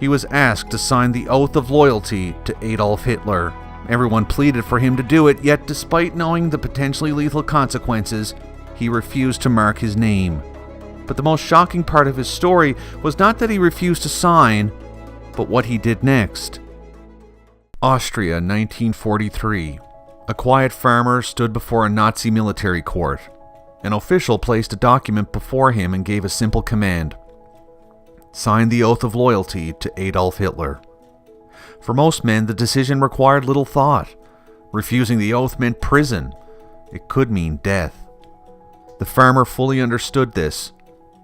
He was asked to sign the oath of loyalty to Adolf Hitler. Everyone pleaded for him to do it, yet despite knowing the potentially lethal consequences, he refused to mark his name. But the most shocking part of his story was not that he refused to sign, but what he did next. Austria, 1943. A quiet farmer stood before a Nazi military court. An official placed a document before him and gave a simple command: sign the oath of loyalty to Adolf Hitler. For most men, the decision required little thought. Refusing the oath meant prison. It could mean death. The farmer fully understood this.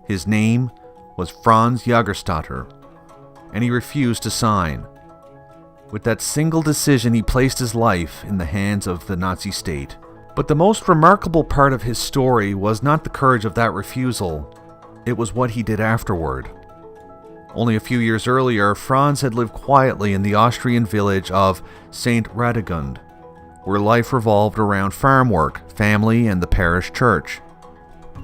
His name was Franz Jägerstätter, and he refused to sign. With that single decision, he placed his life in the hands of the Nazi state. But the most remarkable part of his story was not the courage of that refusal. It was what he did afterward. Only a few years earlier, Franz had lived quietly in the Austrian village of St. Radegund, where life revolved around farm work, family, and the parish church.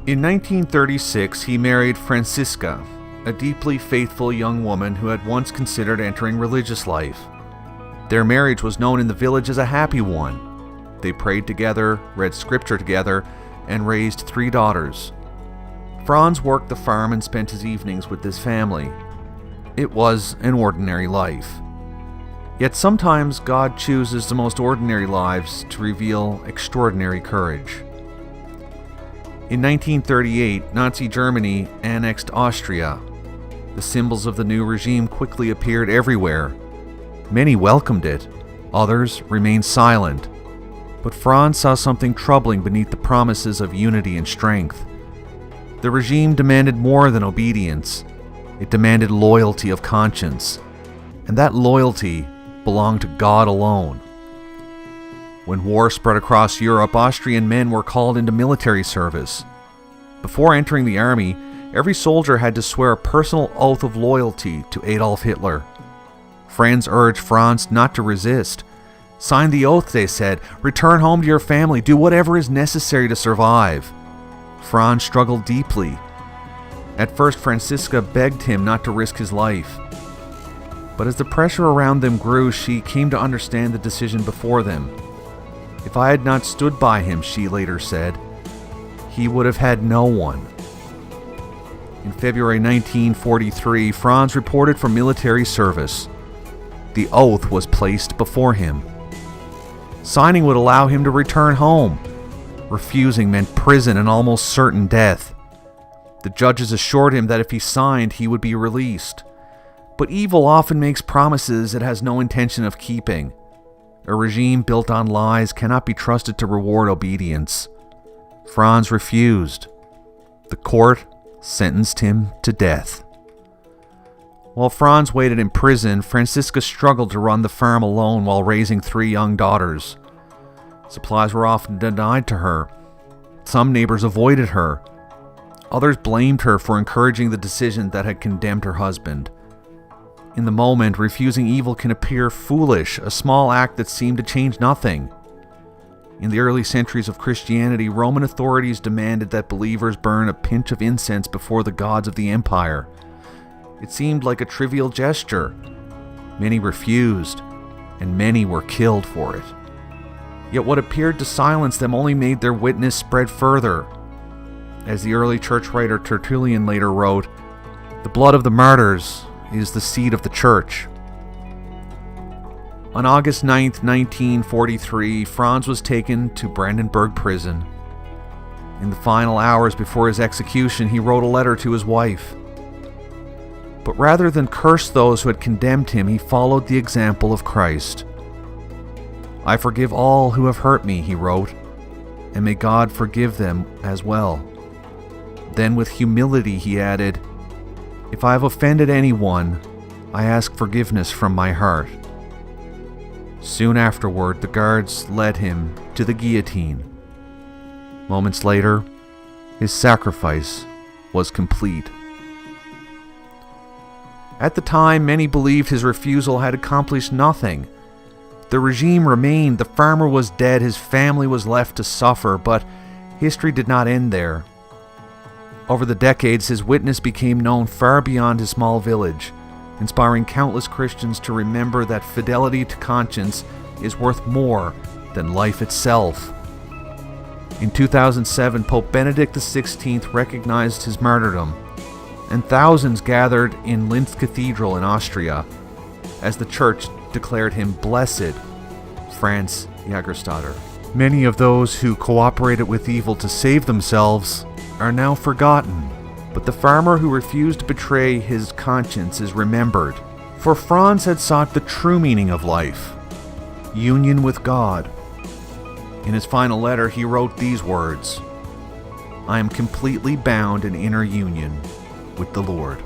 In 1936, he married Franziska, a deeply faithful young woman who had once considered entering religious life. Their marriage was known in the village as a happy one. They prayed together, read scripture together, and raised 3 daughters. Franz worked the farm and spent his evenings with his family. It was an ordinary life. Yet sometimes God chooses the most ordinary lives to reveal extraordinary courage. In 1938, Nazi Germany annexed Austria. The symbols of the new regime quickly appeared everywhere. Many welcomed it, others remained silent. But Franz saw something troubling beneath the promises of unity and strength. The regime demanded more than obedience. It demanded loyalty of conscience, and that loyalty belonged to God alone. When war spread across Europe, Austrian men were called into military service. Before entering the army, every soldier had to swear a personal oath of loyalty to Adolf Hitler. Friends urged Franz not to resist. Sign the oath, they said. Return home to your family. Do whatever is necessary to survive. Franz struggled deeply. At first, Franziska begged him not to risk his life. But as the pressure around them grew, she came to understand the decision before them. If I had not stood by him, she later said, he would have had no one. In February 1943, Franz reported for military service. The oath was placed before him. Signing would allow him to return home. Refusing meant prison and almost certain death. The judges assured him that if he signed, he would be released. But evil often makes promises it has no intention of keeping. A regime built on lies cannot be trusted to reward obedience. Franz refused. The court sentenced him to death. While Franz waited in prison, Franziska struggled to run the farm alone while raising 3 young daughters. Supplies were often denied to her. Some neighbors avoided her. Others blamed her for encouraging the decision that had condemned her husband. In the moment, refusing evil can appear foolish, a small act that seemed to change nothing. In the early centuries of Christianity, Roman authorities demanded that believers burn a pinch of incense before the gods of the empire. It seemed like a trivial gesture. Many refused, and many were killed for it. Yet what appeared to silence them only made their witness spread further. As the early church writer Tertullian later wrote, "The blood of the martyrs is the seed of the church." On August 9th, 1943, Franz was taken to Brandenburg prison. In the final hours before his execution, he wrote a letter to his wife. But rather than curse those who had condemned him, he followed the example of Christ. "I forgive all who have hurt me," he wrote, "and may God forgive them as well." Then with humility he added, "If I have offended anyone, I ask forgiveness from my heart." Soon afterward, the guards led him to the guillotine. Moments later, his sacrifice was complete. At the time, many believed his refusal had accomplished nothing. The regime remained, the farmer was dead, his family was left to suffer, but history did not end there. Over the decades, his witness became known far beyond his small village. inspiring countless Christians to remember that fidelity to conscience is worth more than life itself. In 2007, Pope Benedict XVI recognized his martyrdom, and thousands gathered in Linz Cathedral in Austria as the church declared him Blessed Franz Jägerstätter. Many of those who cooperated with evil to save themselves are now forgotten, but the farmer who refused to betray his conscience is remembered. For Franz had sought the true meaning of life, union with God. In his final letter, he wrote these words: "I am completely bound in inner union with the Lord."